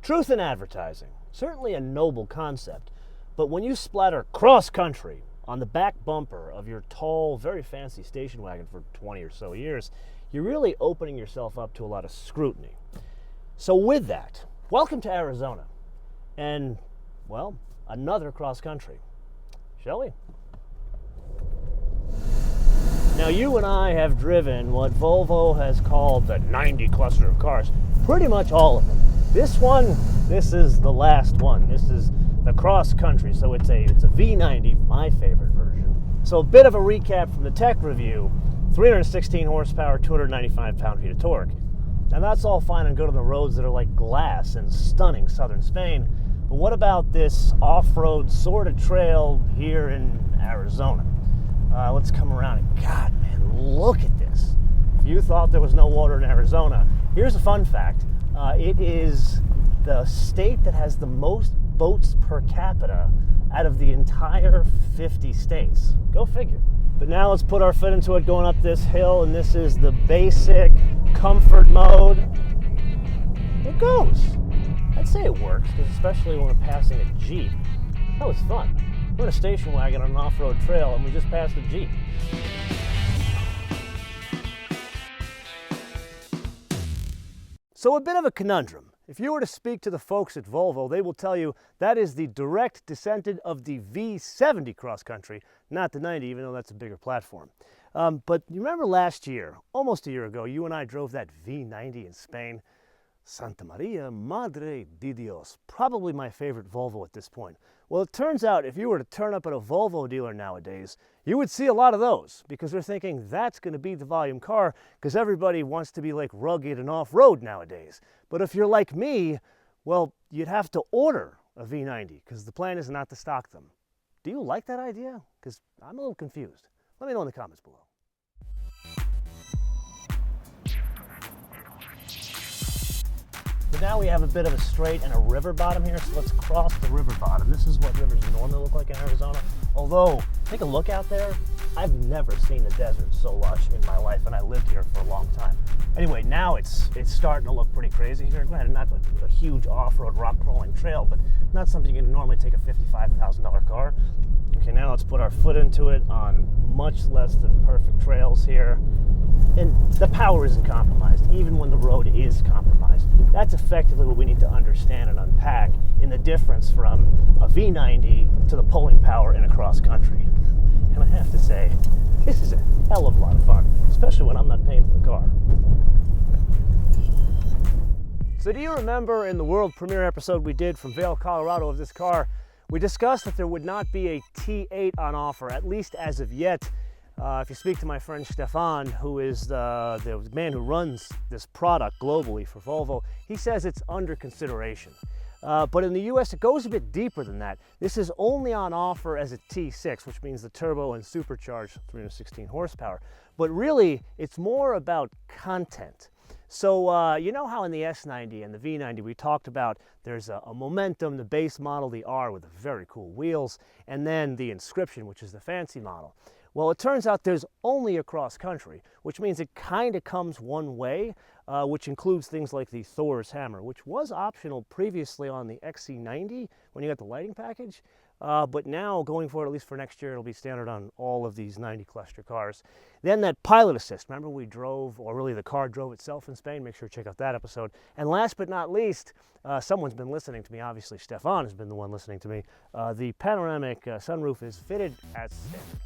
Truth in advertising, certainly a noble concept, but when you splatter cross country on the back bumper of your tall, very fancy station wagon for 20 or so years, you're really opening yourself up to a lot of scrutiny. So with that, welcome to Arizona, and, well, another cross country. Shall we? Now, you and I have driven what Volvo has called the 90 cluster of cars, pretty much all of them. This is the last one. This is the cross country, so it's a V90, my favorite version. So a bit of a recap from the tech review: 316 horsepower, 295 pound-feet of torque. Now that's all fine and good on the roads that are like glass in stunning southern Spain, but what about this off-road sort of trail here in Arizona? Let's come around and, God, man, look at this. If you thought there was no water in Arizona, here's a fun fact. It is the state that has the most boats per capita out of the entire 50 states. Go figure. But now let's put our foot into it going up this hill, and this is the basic comfort mode. It goes. I'd say it works, because especially when we're passing a Jeep. That was fun. We're in a station wagon on an off-road trail, and we just passed a Jeep. So a bit of a conundrum. If you were to speak to the folks at Volvo, they will tell you that is the direct descendant of the V70 Cross Country, not the 90, even though that's a bigger platform. But you remember last year, almost a year ago, you and I drove that V90 in Spain. Santa Maria Madre de Dios, probably my favorite Volvo at this point. Well, it turns out if you were to turn up at a Volvo dealer nowadays, you would see a lot of those, because they're thinking that's going to be the volume car, because everybody wants to be like rugged and off-road nowadays. But if you're like me, well, you'd have to order a V90, because the plan is not to stock them. Do you like that idea? Because I'm a little confused. Let me know in the comments below. But now we have a bit of a straight and a river bottom here, so let's cross the river bottom. This is what rivers normally look like in Arizona. Although, take a look out there. I've never seen the desert so lush in my life, and I lived here for a long time. Anyway, now it's starting to look pretty crazy here. Granted, not like a huge off-road rock crawling trail, but not something you can normally take a $55,000 car. Okay, now let's put our foot into it on much less than perfect trails here. And the power isn't compromised, even when the road is compromised. That's effectively what we need to understand and unpack in the difference from a V90 to the pulling power in a cross country. And I have to say, this is a hell of a lot of fun, especially when I'm not paying for the car. So do you remember in the world premiere episode we did from Vail, Colorado of this car, we discussed that there would not be a T8 on offer, at least as of yet. If you speak to my friend Stefan, who is the man who runs this product globally for Volvo, he says it's under consideration. But in the US, it goes a bit deeper than that. This is only on offer as a T6, which means the turbo and supercharged 316 horsepower. But really, it's more about content. So you know how in the S90 and the V90 we talked about there's a Momentum, the base model, the R with the very cool wheels, and then the Inscription, which is the fancy model. Well, it turns out there's only a cross country, which means it kind of comes one way, which includes things like the Thor's hammer, which was optional previously on the XC90 when you got the lighting package. But now, going forward, at least for next year, it'll be standard on all of these 90 cluster cars. Then that pilot assist. Remember we drove, or really the car drove itself in Spain? Make sure to check out that episode. And last but not least, someone's been listening to me. Obviously, Stefan has been the one listening to me. The panoramic sunroof is fitted as standard.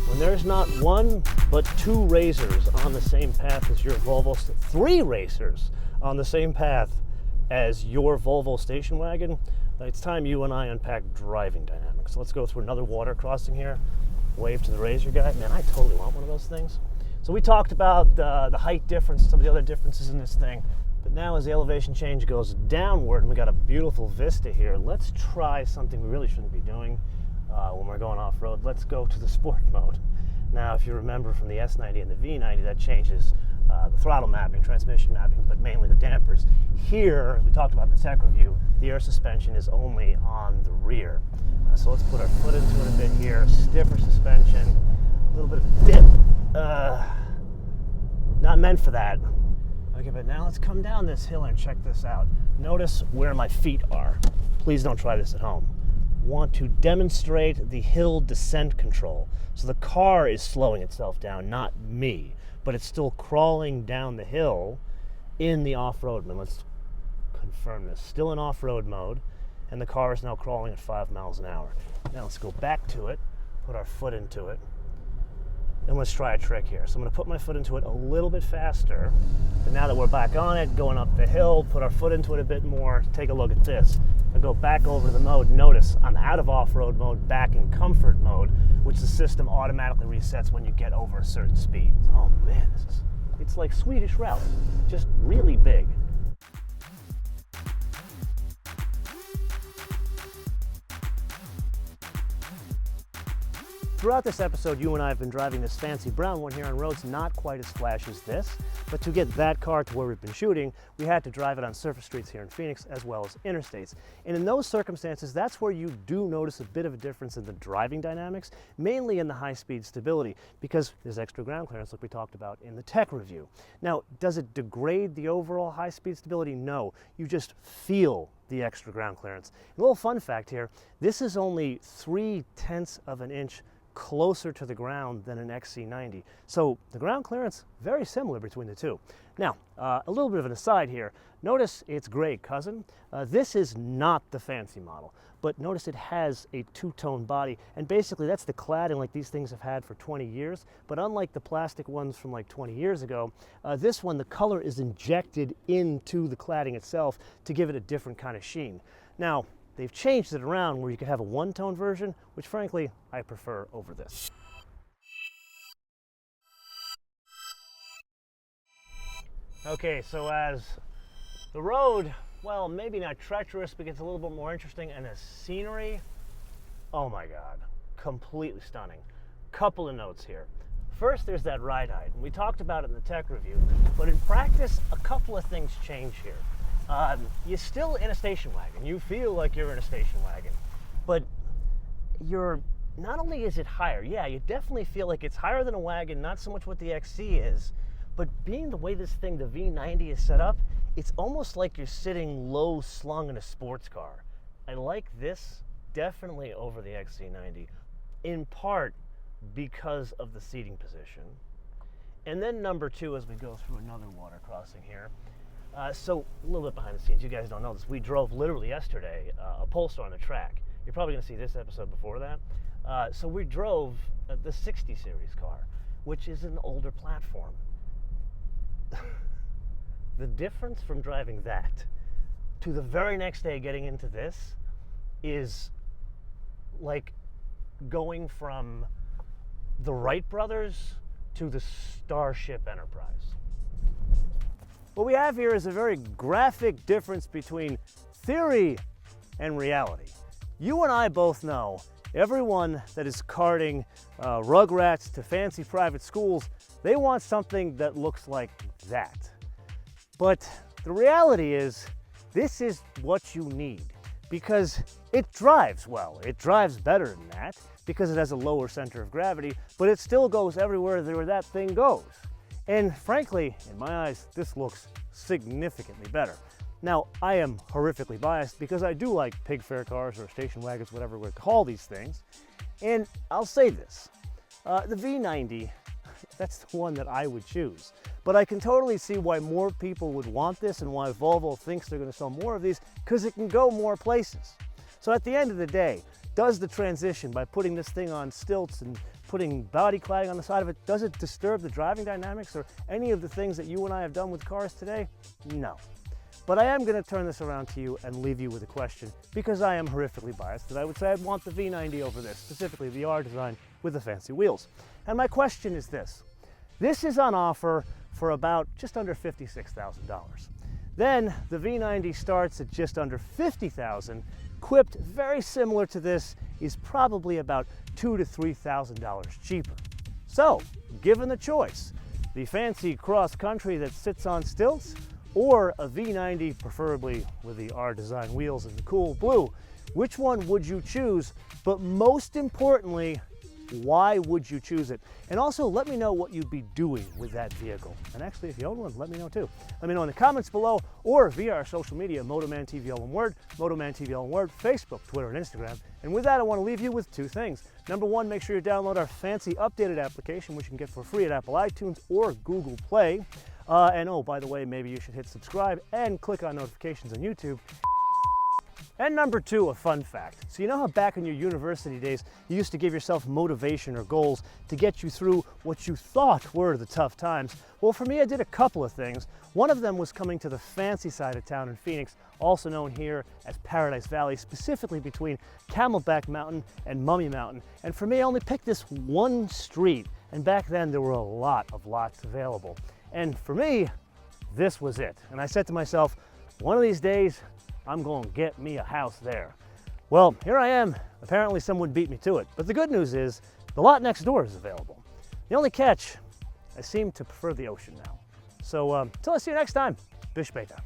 When there's not one, but two racers on the same path as your Volvo, three racers on the same path as your Volvo station wagon, it's time you and I unpack driving dynamics. So let's go through another water crossing here. Wave to the razor guy. Man, I totally want one of those things. So we talked about the height difference, some of the other differences in this thing. But now as the elevation change goes downward and we got a beautiful vista here, let's try something we really shouldn't be doing when we're going off-road. Let's go to the sport mode. Now, if you remember from the S90 and the V90, that changes the throttle mapping, transmission mapping, but mainly the dampers. Here, as we talked about in the tech review, the air suspension is only on the rear. So let's put our foot into it a bit here, stiffer suspension, a little bit of a dip. meant for that. Okay, but now let's come down this hill and check this out. Notice where my feet are. Please don't try this at home. Want to demonstrate the hill descent control. So the car is slowing itself down, not me, but it's still crawling down the hill in the off-road mode. Let's confirm this. Still in off-road mode, and the car is now crawling at 5 miles an hour. Now let's go back to it, put our foot into it, and let's try a trick here. So I'm going to put my foot into it a little bit faster, and now that we're back on it, going up the hill, put our foot into it a bit more. Take a look at this. I go back over to the mode. Notice I'm out of off-road mode, back in comfort mode, which the system automatically resets when you get over a certain speed. Oh man, it's like Swedish Route, just really big. Throughout this episode, you and I have been driving this fancy brown one here on roads not quite as flashy as this, but to get that car to where we've been shooting, we had to drive it on surface streets here in Phoenix as well as interstates. And in those circumstances, that's where you do notice a bit of a difference in the driving dynamics, mainly in the high-speed stability, because there's extra ground clearance like we talked about in the tech review. Now, does it degrade the overall high-speed stability? No, you just feel the extra ground clearance. A little fun fact here, this is only 0.3 of an inch closer to the ground than an XC90. So the ground clearance, very similar between the two. Now, a little bit of an aside here. Notice its gray cousin. This is not the fancy model, but notice it has a two-tone body, and basically that's the cladding like these things have had for 20 years, but unlike the plastic ones from like 20 years ago, this one, the color is injected into the cladding itself to give it a different kind of sheen. Now, they've changed it around where you can have a one-tone version, which frankly, I prefer over this. Okay, so as the road, well, maybe not treacherous, but gets a little bit more interesting, and the scenery, oh my God, completely stunning. Couple of notes here. First, there's that ride height, and we talked about it in the tech review, but in practice, a couple of things change here. You're still in a station wagon. You feel like you're in a station wagon, but not only is it higher, yeah, you definitely feel like it's higher than a wagon, not so much what the XC is, but being the way this thing, the V90 is set up, it's almost like you're sitting low slung in a sports car. I like this definitely over the XC90, in part because of the seating position. And then number two, as we go through another water crossing here, so a little bit behind the scenes, you guys don't know this. We drove literally yesterday a Polestar on the track. You're probably going to see this episode before that. So we drove the 60 series car, which is an older platform. The difference from driving that to the very next day getting into this is like going from the Wright brothers to the Starship Enterprise. What we have here is a very graphic difference between theory and reality. You and I both know everyone that is carting rugrats to fancy private schools, they want something that looks like that. But the reality is, this is what you need because it drives well. It drives better than that because it has a lower center of gravity, but it still goes everywhere where that thing goes. And frankly, in my eyes, this looks significantly better. Now, I am horrifically biased because I do like pig fair cars or station wagons, whatever we call these things. And I'll say this, the V90, that's the one that I would choose. But I can totally see why more people would want this and why Volvo thinks they're going to sell more of these, because it can go more places. So at the end of the day, does the transition by putting this thing on stilts and putting body cladding on the side of it, does it disturb the driving dynamics or any of the things that you and I have done with cars today? No. But I am going to turn this around to you and leave you with a question, because I am horrifically biased, that I would say I'd want the V90 over this, specifically the R design with the fancy wheels. And my question is this. This is on offer for about just under $56,000. Then the V90 starts at just under $50,000. Equipped very similar to this is probably about $2,000 to $3,000 cheaper. So, given the choice, the fancy cross country that sits on stilts, or a V90, preferably with the R design wheels and the cool blue, which one would you choose? But most importantly, Why would you choose it? And also let me know what you'd be doing with that vehicle. And actually, if you own one, let me know too. Let me know in the comments below or via our social media, MotoManTV all one word, MotoManTV all one word, Facebook, Twitter, and Instagram. And with that, I want to leave you with two things. Number one, make sure you download our fancy updated application, which you can get for free at Apple iTunes or Google Play. And oh, by the way, maybe you should hit subscribe and click on notifications on YouTube. And number two, a fun fact. So you know how back in your university days, you used to give yourself motivation or goals to get you through what you thought were the tough times? Well, for me, I did a couple of things. One of them was coming to the fancy side of town in Phoenix, also known here as Paradise Valley, specifically between Camelback Mountain and Mummy Mountain. And for me, I only picked this one street. And back then, there were a lot of lots available. And for me, this was it. And I said to myself, one of these days, I'm going to get me a house there. Well, here I am. Apparently someone beat me to it. But the good news is the lot next door is available. The only catch, I seem to prefer the ocean now. So till I see you next time, bis später.